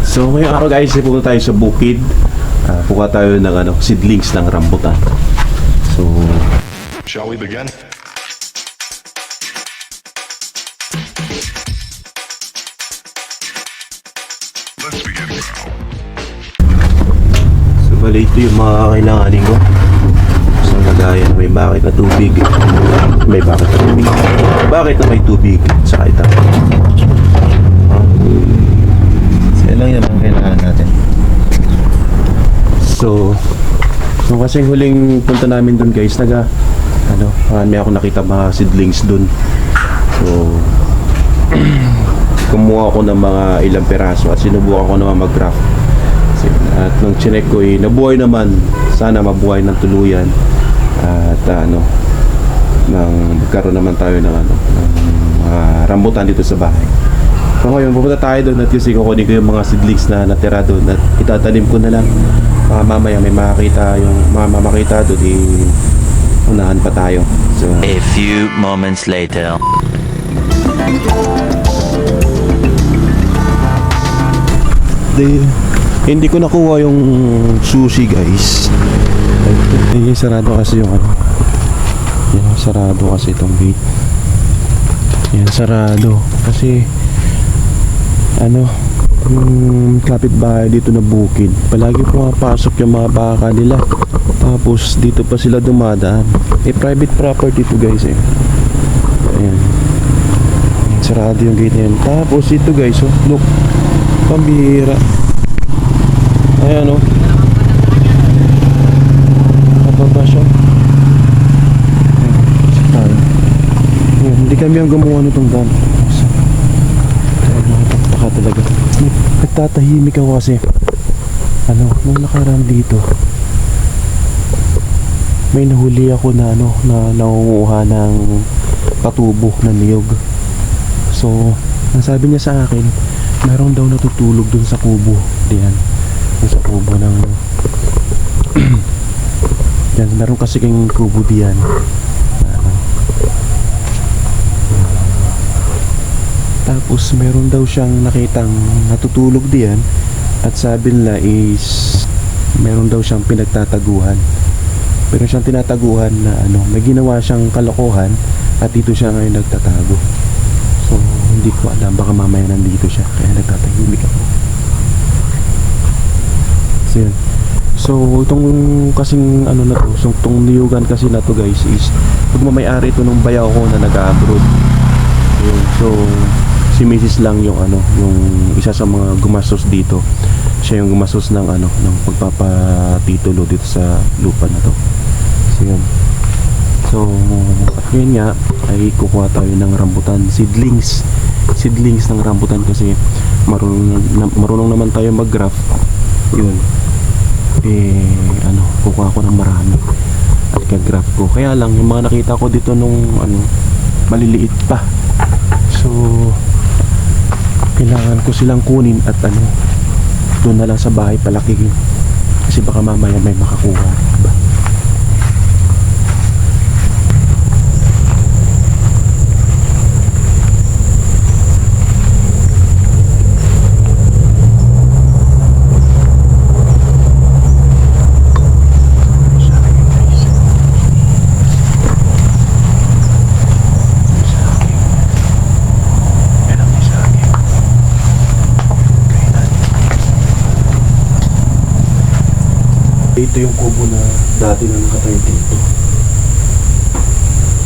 So ngayong araw guys, pupunta tayo sa bukid. Puka tayo ng seedlings ng rambutan. So, shall we begin? Let's begin. so bali ito yung mga kailanganin ko. So lagayan, may bakit na tubig. May bakit na tubig. Bakit na may tubig? Saka ito. So yan lang yung mga kailangan natin. So kasing huling punta namin dun guys, marami ako nakita mga seedlings dun. So kumuha ako ng mga ilang peraso at sinubukan ko naman mag-graft. At nung chinek ko nabuhay naman. Sana mabuhay ng tuluyan. At magkaroon naman tayo ng rambutan dito sa bahay. So ngayon pupunta tayo doon at kasi kukunin ko yung mga seedlings na natira doon at itatanim ko na lang. Mamaya may makakita doon, unahan pa tayo. So a few moments later. Hindi ko nakuha yung sushi guys. Sarado kasi yung sarado kasi itong gate. Yan, sarado kasi yung kapitbahay dito na bukid, palagi pumapasok yung mga baka nila, tapos dito pa sila dumadaan. Private property to guys ayan, sarado yung gate na yan. Tapos ito guys, look, pambihira. Ayan napaba siya. Ayan, hindi kami ang gumawa nitong dam. Talaga nagtatahimik ako kasi nung nakaraan dito may nahuli ako na nangunguha ng patubo na niyog. So nasabi niya sa akin meron daw natutulog dun sa kubo diyan, dun sa kubo ng yan, meron kasi kang kubo diyan. Tapos meron daw siyang nakitang natutulog diyan at sabi nila is meron daw siyang pinagtataguhan. Pero siyang tinataguhan na may ginawa siyang kalokohan at dito siya ngayon nagtatago. So hindi ko alam, baka mamaya nandito siya kaya nagtatahimik ako. So yun. So itong kasing so itong niyugan kasi na to guys is pagmamayari ito ng bayaw ko na nag-abroad. So si Mrs. lang yung yung isa sa mga gumastos dito. Siya yung gumastos ng ng pagpapatitulo dito sa lupa na to. So yun. So at ngayon nga ay kukuha tayo ng rambutan seedlings ng rambutan kasi marunong naman tayo mag-graft. Yun. Kukuha ko ng marami at kag-graft ko. Kaya lang yung mga nakita ko dito nung maliliit pa. So kailangan ko silang kunin at doon na lang sa bahay palakihin kasi baka mamaya may makakuha, diba? Ito yung kubo na dati na nakatayo dito.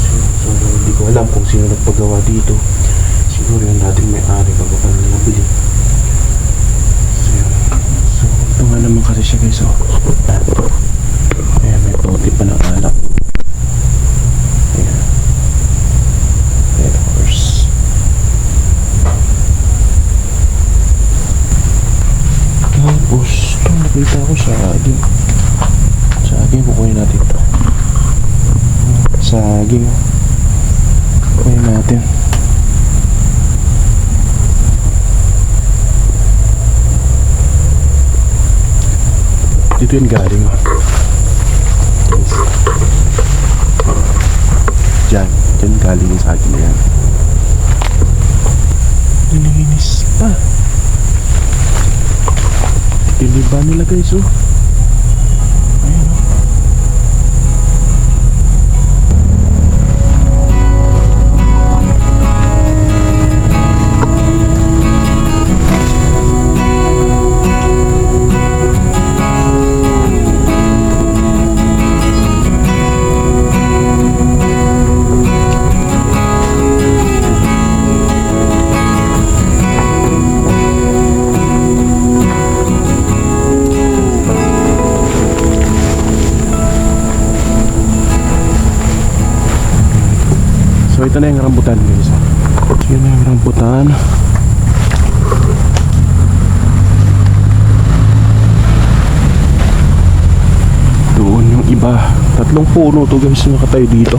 So hindi ko alam kung sino nagpagawa dito. Siguro yung dating may-ari bago pa nila nabili. So ito nga naman kasi siya guys. Ayan, may tote pa ng alak. Ayan. Red horse. Tapos ito nakita ko sa saging, kukunin natin ito. Saging kukunin natin. Dito yun galing Diyan galing yung saging na yan. Nilinis pa. Tiniba nila guys, oh. Ayan, oh. So ito na yung rambutan guys. So yun na yung rambutan. Doon yung iba. 3 puno to guys nakatayo dito.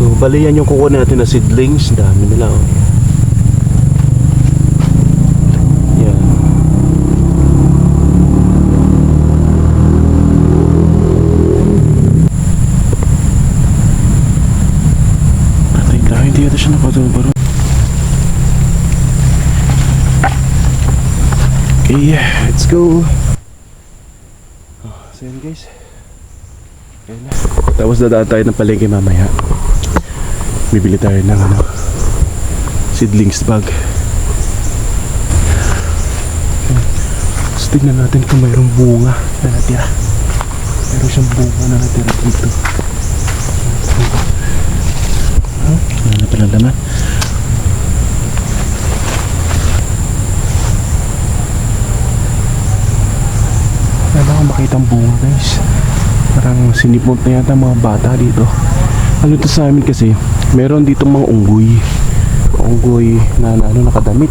So bali yan yung kukunin natin na seedlings. Dami nila, oh. Yan. Hindi ata siya nakatubaro. Okay, let's go. So yun guys. Okay na. Tapos dadaan tayo ng palengke mamaya. Bibili tayo ng seedlings bag. Tapos tignan natin kung mayroong bunga na natira. Mayroon siyang bunga na natira dito. Wala na pala laman. Wala akong makita ang bunga guys. Parang sinipot na yata mga bata dito. Ano ito sa amin kasi, meron dito mga unggoy. Unggoy na nakadamit.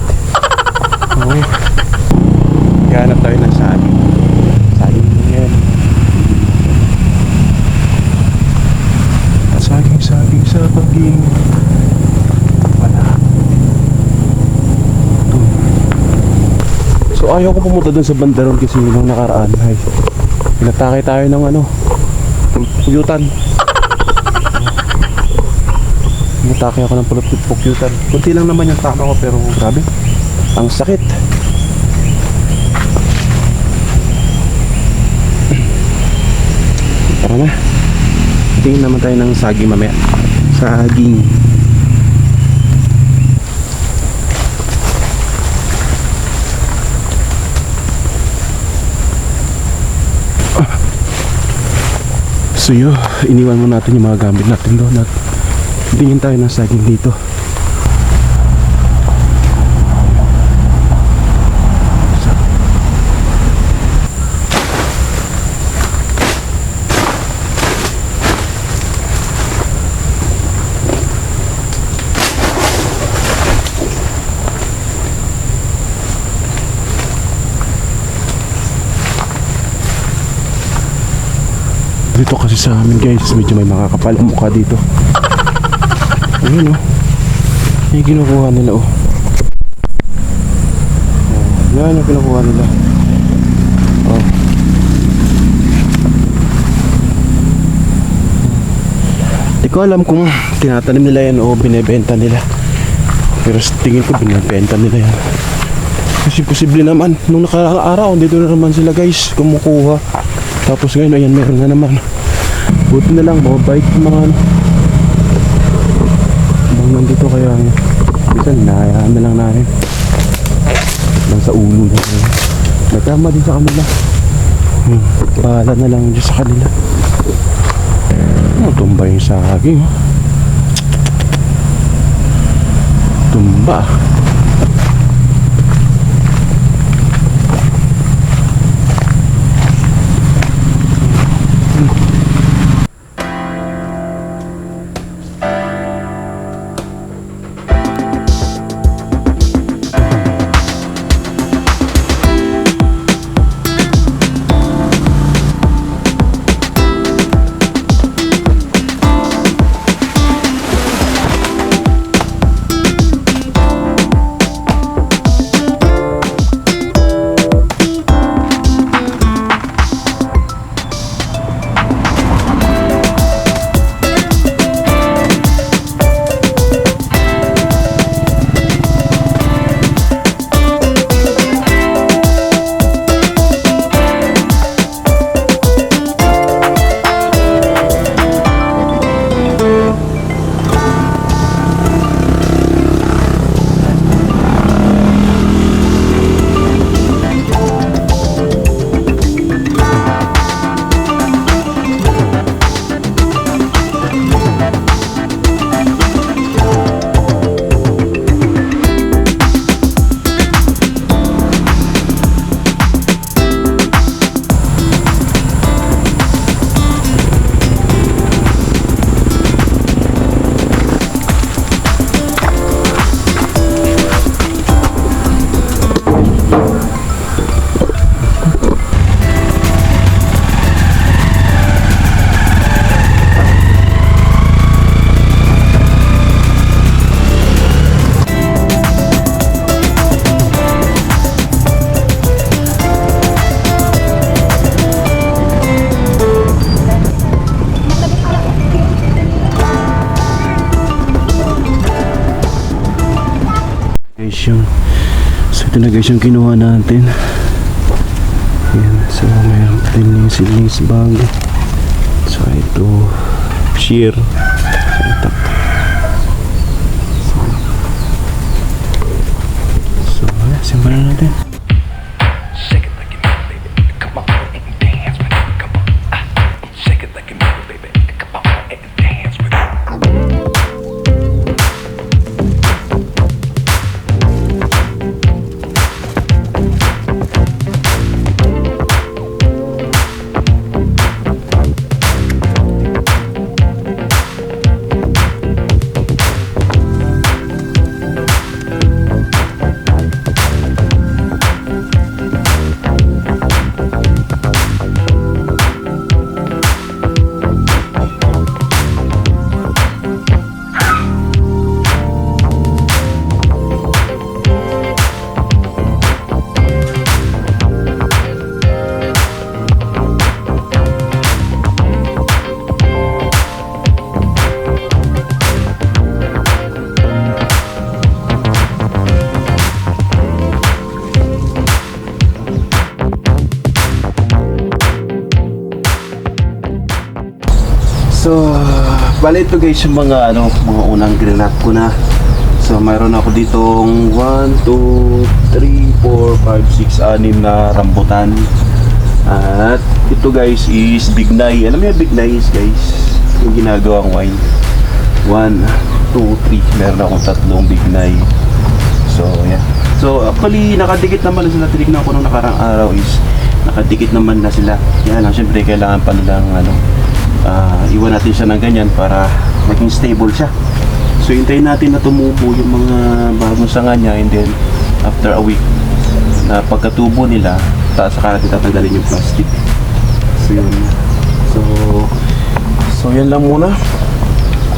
Okay. Hanap tayo ng saging. Saging na yan. Saging sa paging wala. So ayaw ko pumunta dun sa bandaron kasi nung nakaraan ay pinatake tayo ng pugyutan. Pinatake ako ng pugyutan. Kunti lang naman yung tama ko pero grabe ang sakit. Tara na. Tingin naman tayo ng saging mamaya. Saging. So yun, iniwan mo natin yung mga gamit natin doon at tingin tayo ng saging dito. Dito kasi sa amin guys, medyo may makakapal ang mukha dito. Ayun, oh. Yung kinukuha nila, oh. Yan yung kinukuha nila. Oh. Di ko alam kung tinatanim nila yan o binebenta nila. Pero sa tingin ko binebenta nila yan. Kasi posible naman, nung nakaraang araw, dito na naman sila guys, kumukuha. Tapos ngayon, ayan, meron na naman. Buti na lang, mabait yung mga bang nandito kaya minsan, hinahayaan na lang natin. Lang sa ulo na yun. Nagkama din sa kanila. Bahala na lang dyan sa kanila. Tumba yung saging. Tumba. Ito na guys yung kinuha natin. Ayan, so mayroon pa rin yung seedlings bag. So ito, shear. Ito. So, ayan, simulan natin. Shake it like you know it, baby. Come on and dance with it. Come on. Shake it like you know it, baby. Come on and dance with it. So, bali ito guys yung mga mga unang granat ko na. So, mayroon ako ditong 1, 2, 3, 4, 5, 6, 6 na rambutan. At ito guys is bignay. Alam mo yung bignay guys? Yung ginagawang wine. 1, 2, 3. Meron akong 3 bignay. So, yeah. So, actually, nakadikit naman na sila. Tinignan ko nung nakarang araw is nakadikit naman na sila. Yan lang, syempre kailangan pa nilang iwan natin siya ng ganyan para maging stable siya. So hintayin natin na tumubo yung mga bagong sanga niya, and then after a week na pagkatubo nila, saka natin tatanggalin yung plastic. So yun. So yan lang muna.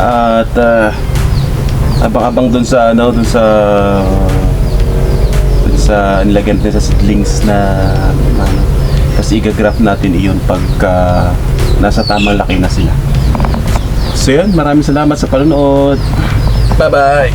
At abang-abang dun sa nilagyan natin sa seedlings na kasi igagraph natin iyon pagka nasa tamang laki na sila. So yun, maraming salamat sa panonood. Bye bye!